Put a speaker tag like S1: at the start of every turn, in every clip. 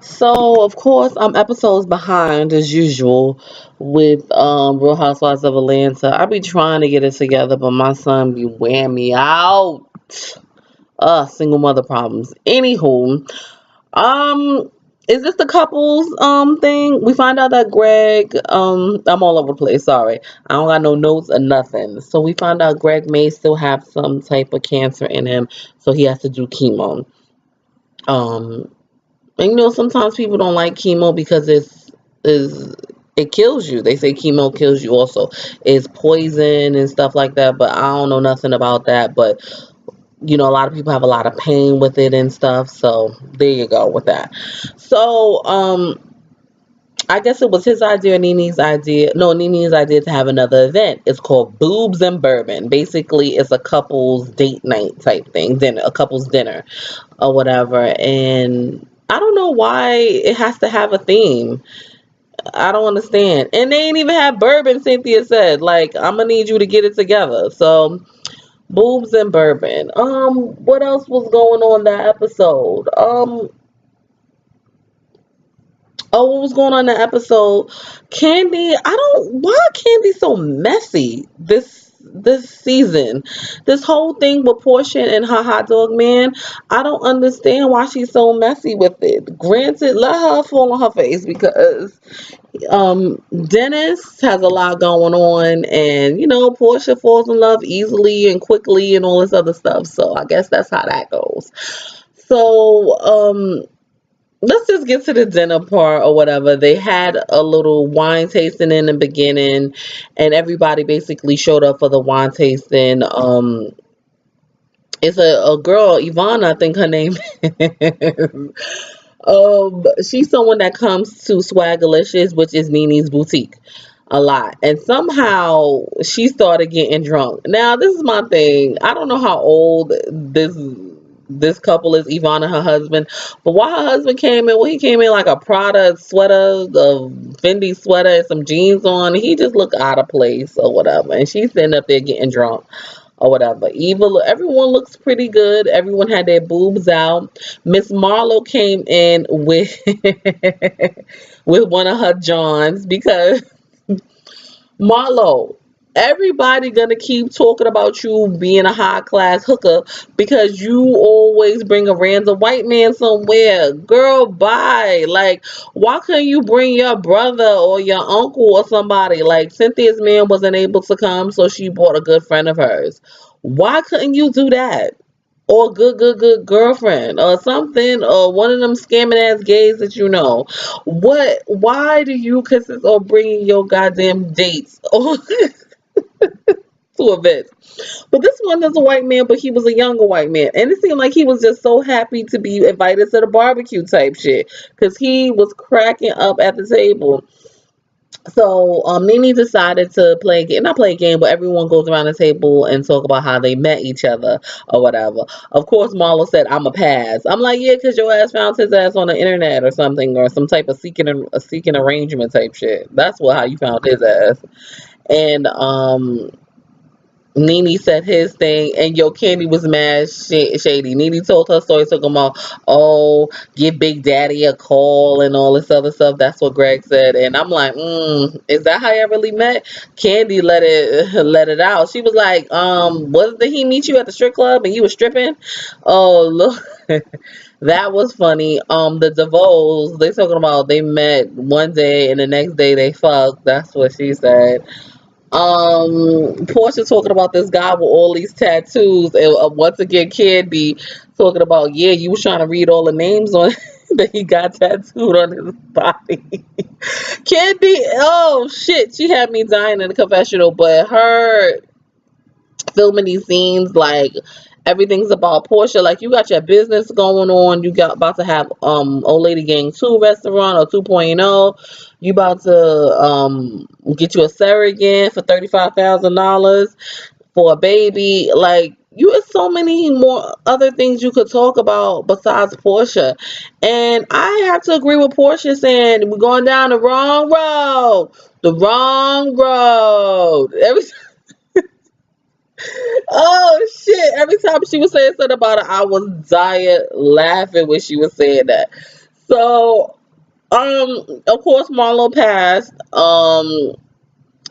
S1: So of course I'm episodes behind as usual with Real Housewives of Atlanta. I be trying to get it together, but my son be wearing me out. Single mother problems. Anywho, um, is this the couples thing? We find out that Greg I'm all over the place, sorry. I don't got no notes or nothing. So we found out Greg may still have some type of cancer in him, so he has to do chemo. Um and sometimes people don't like chemo because is it kills you. They say chemo kills you also. It's poison and stuff like that, but I don't know nothing about that. But a lot of people have a lot of pain with it and stuff. So there you go with that. So I guess it was his idea, Nini's idea. No, Nini's idea to have another event. It's called Boobs and Bourbon. Basically, it's a couple's date night type thing, dinner, a couple's dinner or whatever. And I don't know why it has to have a theme. I don't understand. And they ain't even have bourbon, Cynthia said. Like, I'm gonna need you to get it together. So, boobs and bourbon. What else was going on that episode? Oh, what was going on in the episode? Candy, I don't. Why Candy so messy this season? This whole thing with Portia and her hot dog man. I don't understand why she's so messy with it. Granted, let her fall on her face because Dennis has a lot going on, and Portia falls in love easily and quickly and all this other stuff. So I guess that's how that goes. So let's just get to the dinner part or whatever. They had a little wine tasting in the beginning, and everybody basically showed up for the wine tasting. It's a girl, Ivana, I think her name is. She's someone that comes to Swagalicious, which is Nini's boutique, a lot. And somehow she started getting drunk. Now, this is my thing. I don't know how old this couple is, Yvonne and her husband. But while her husband came in, well, he came in like a Prada sweater, a Fendi sweater, and some jeans on. He just looked out of place or whatever. And she's sitting up there getting drunk or whatever. Eva, everyone looks pretty good. Everyone had their boobs out. Miss Marlowe came in with with one of her Johns because Marlo, everybody gonna keep talking about you being a high class hooker because you always bring a random white man somewhere. Girl, bye. Like, why couldn't you bring your brother or your uncle or somebody? Like, Cynthia's man wasn't able to come, so she brought a good friend of hers. Why couldn't you do that? Or good girlfriend or something, or one of them scamming ass gays that you know. Why do you consist of bringing your goddamn dates to events? But this one is a white man, but he was a younger white man, and it seemed like he was just so happy to be invited to the barbecue type shit because he was cracking up at the table. So Nene decided to play a game, not play a game, but everyone goes around the table and talk about how they met each other or whatever. Of course, Marlo said, "I'm a pass." I'm like, "Yeah, because your ass found his ass on the internet or something, or some type of seeking arrangement type shit. That's how you found his ass." And Nene said his thing, and Yo Candy was mad shady. Nene told her story, took him out. Oh, give Big Daddy a call and all this other stuff. That's what Greg said, and I'm like, is that how y'all really met? Candy let it out. She was like, wasn't he meet you at the strip club and you were stripping? Oh, look. That was funny. The DeVoes, they talking about they met one day and the next day they fucked. That's what she said. Portia talking about this guy with all these tattoos, and once again, Kid be talking about, yeah, you was trying to read all the names on that he got tattooed on his body. Kid be, oh shit, she had me dying in the confessional, but her filming these scenes like everything's about Portia. Like, you got your business going on. You got about to have Old Lady Gang 2 restaurant or 2.0. You about to get you a surrogate for $35,000 for a baby. Like, you have so many more other things you could talk about besides Portia. And I have to agree with Portia saying we're going down the wrong road. The wrong road. Oh shit! Every time she was saying something about it, I was dying laughing when she was saying that. So, of course, Marlo passed.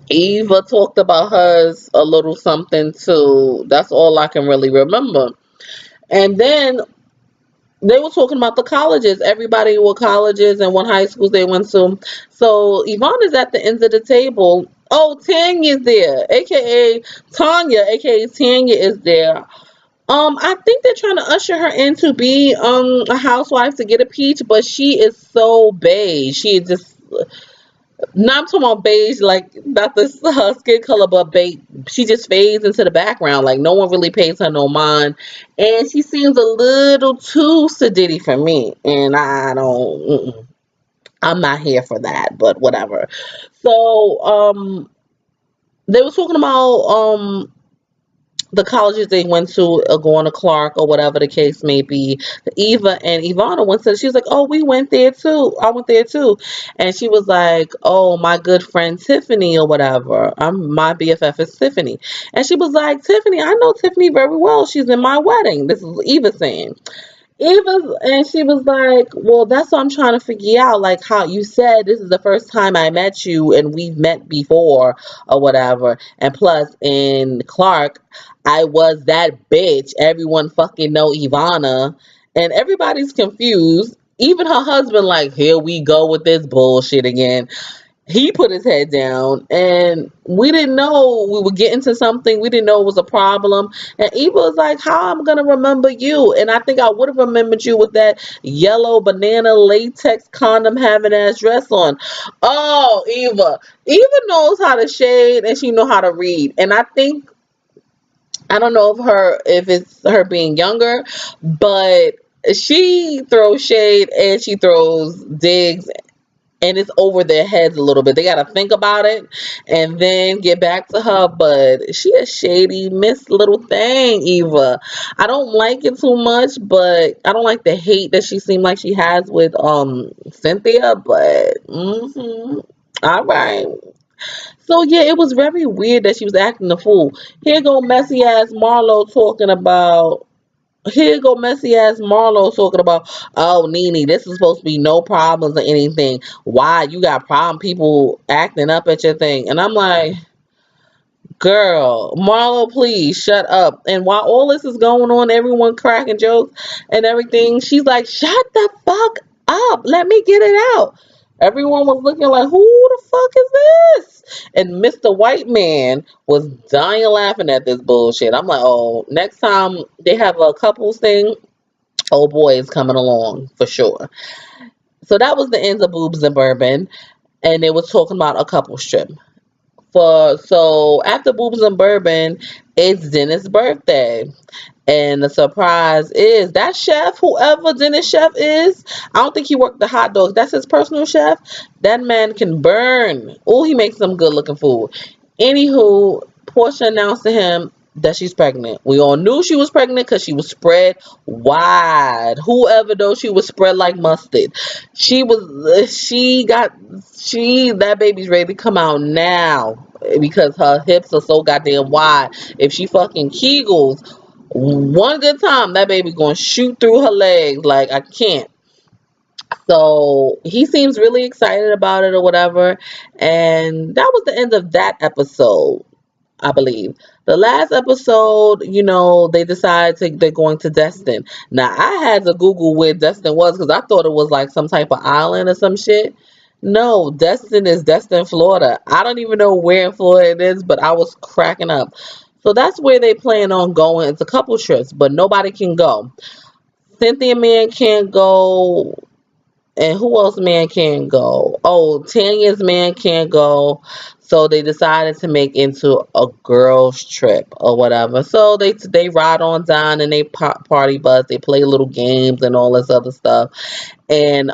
S1: Eva talked about hers a little something too. That's all I can really remember. And then they were talking about the colleges, everybody what colleges and what high schools they went to. So Yvonne is at the end of the table. Oh, Tanya's there, aka Tanya, aka Tanya is there. I think they're trying to usher her in to be a housewife to get a peach, but she is so beige. She is just not, I'm talking about beige, like not the her skin color, but beige. She just fades into the background. Like no one really pays her no mind, and she seems a little too sedity for me. And I don't, I'm not here for that. But whatever. So they were talking about the colleges they went to, going to Clark or whatever the case may be. Eva and Ivana went to, she was like, oh, we went there too. I went there too. And she was like, oh, my good friend Tiffany or whatever. My BFF is Tiffany. And she was like, Tiffany, I know Tiffany very well. She's in my wedding. This is Eva saying. Eva, and she was like, well, that's what I'm trying to figure out. Like how you said this is the first time I met you and we've met before or whatever. And plus in Clark, I was that bitch. Everyone fucking know Ivana. And everybody's confused. Even her husband, like, here we go with this bullshit again. He put his head down, and we didn't know we were getting to something. We didn't know it was a problem. And Eva was like, how I'm gonna remember you? And I think I would have remembered you with that yellow banana latex condom having ass dress on. Oh, Eva knows how to shade and she know how to read. And I think, I don't know if it's her being younger, but she throws shade and she throws digs, and it's over their heads a little bit. They got to think about it and then get back to her. But she a shady miss little thing, Eva. I don't like it too much, but I don't like the hate that she seemed like she has with Cynthia. But all right. So yeah, it was very weird that she was acting the fool. Here go messy ass Marlo talking about here go messy ass Marlo talking about, oh, Nene, this is supposed to be no problems or anything. Why you got problem people acting up at your thing? And I'm like, girl, Marlo, please shut up. And while all this is going on, everyone cracking jokes and everything, she's like, shut the fuck up. Let me get it out. Everyone was looking like, who the fuck is this? And Mr. White Man was dying laughing at this bullshit. I'm like, oh, next time they have a couples thing, oh boy is coming along for sure. So that was the end of Boobs and Bourbon. And they was talking about a couple strip. So after Boobs and Bourbon, it's Dennis' birthday. And the surprise is that chef, whoever Dennis chef is, I don't think he worked the hot dogs. That's his personal chef. That man can burn. Oh, he makes some good looking food. Anywho, Portia announced to him that she's pregnant. We all knew she was pregnant because she was spread wide. Whoever knows she was spread like mustard. That baby's ready to come out now because her hips are so goddamn wide. If she fucking kegels one good time, that baby gonna shoot through her legs. Like, I can't. So he seems really excited about it or whatever. And that was the end of that episode, I believe. The last episode, they decided they're going to Destin. Now, I had to Google where Destin was because I thought it was like some type of island or some shit. No, Destin is Destin, Florida. I don't even know where in Florida it is, but I was cracking up. So that's where they plan on going. It's a couple trips, but nobody can go. Cynthia man can't go. And who else man can't go? Oh, Tanya's man can't go. So they decided to make into a girls trip or whatever. So they ride on down and they party bus. They play little games and all this other stuff. And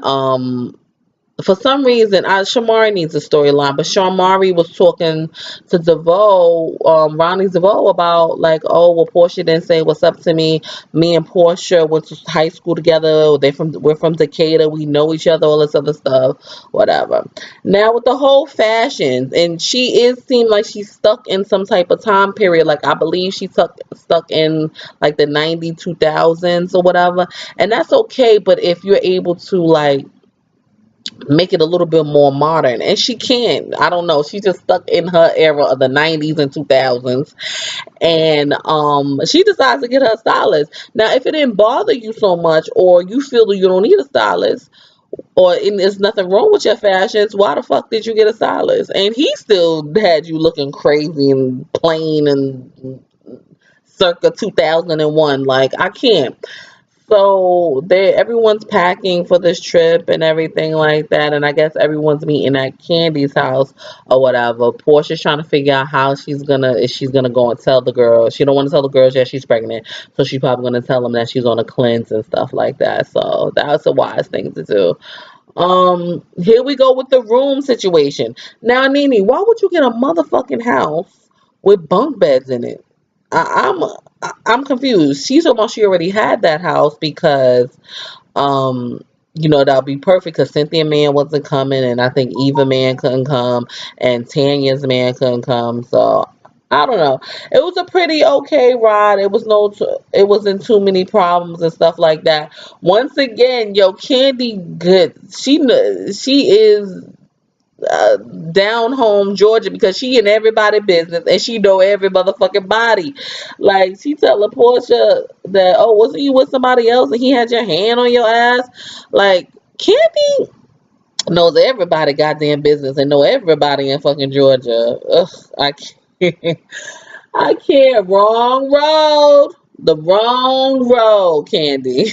S1: for some reason, Shamari needs a storyline, but Shamari was talking to DeVoe, Ronnie DeVoe, about like, oh, well, Portia didn't say what's up to me. Me and Portia went to high school together. We're from Decatur. We know each other. All this other stuff, whatever. Now with the whole fashion, and seemed like she's stuck in some type of time period. Like I believe she's stuck in like the 90s, 2000s or whatever, and that's okay. But if you're able to like make it a little bit more modern, and she can't. I don't know, she's just stuck in her era of the 90s and 2000s. And she decides to get her a stylist. Now if it didn't bother you so much, or you feel that you don't need a stylist, or and there's nothing wrong with your fashions, why the fuck did you get a stylist? And he still had you looking crazy and plain and circa 2001. Like, I can't. So everyone's packing for this trip and everything like that, and I guess everyone's meeting at Candy's house or whatever. Portia's trying to figure out how if she's gonna go and tell the girls. She don't want to tell the girls yet she's pregnant, so she's probably gonna tell them that she's on a cleanse and stuff like that. So that's a wise thing to do. Here we go with the room situation. Now, Nene, why would you get a motherfucking house with bunk beds in it? I'm confused. She's almost she already had that house because that'll be perfect because Cynthia man wasn't coming, and I think Eva man couldn't come, and Tanya's man couldn't come. So I don't know. It was a pretty okay ride. It wasn't too many problems and stuff like that. Once again, yo, Candy good. She is down home Georgia because she in everybody business and she know every motherfucking body. Like, she telling Portia that, oh, wasn't you with somebody else and he had your hand on your ass? Like, Candy knows everybody goddamn business and know everybody in fucking Georgia. Ugh, I can't. I can't. Wrong road. The wrong road, Candy.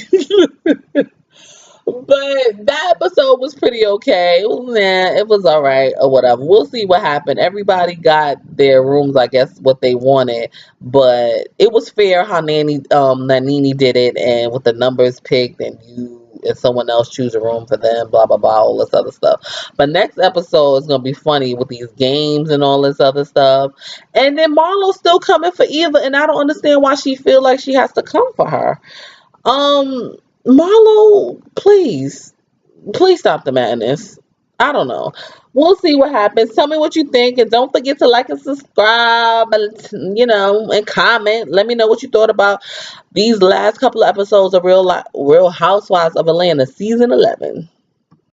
S1: But that episode was pretty okay. It was all right or whatever. We'll see what happened. Everybody got their rooms, I guess, what they wanted, but it was fair how Nene did it, and with the numbers picked, and you and someone else choose a room for them, blah blah blah, all this other stuff. But next episode is gonna be funny with these games and all this other stuff. And then Marlo's still coming for Eva, and I don't understand why she feel like she has to come for her. Um, Marlo, please stop the madness. I don't know. We'll see what happens. Tell me what you think, and don't forget to like and subscribe, and comment. Let me know what you thought about these last couple of episodes of Real Housewives of Atlanta, season 11.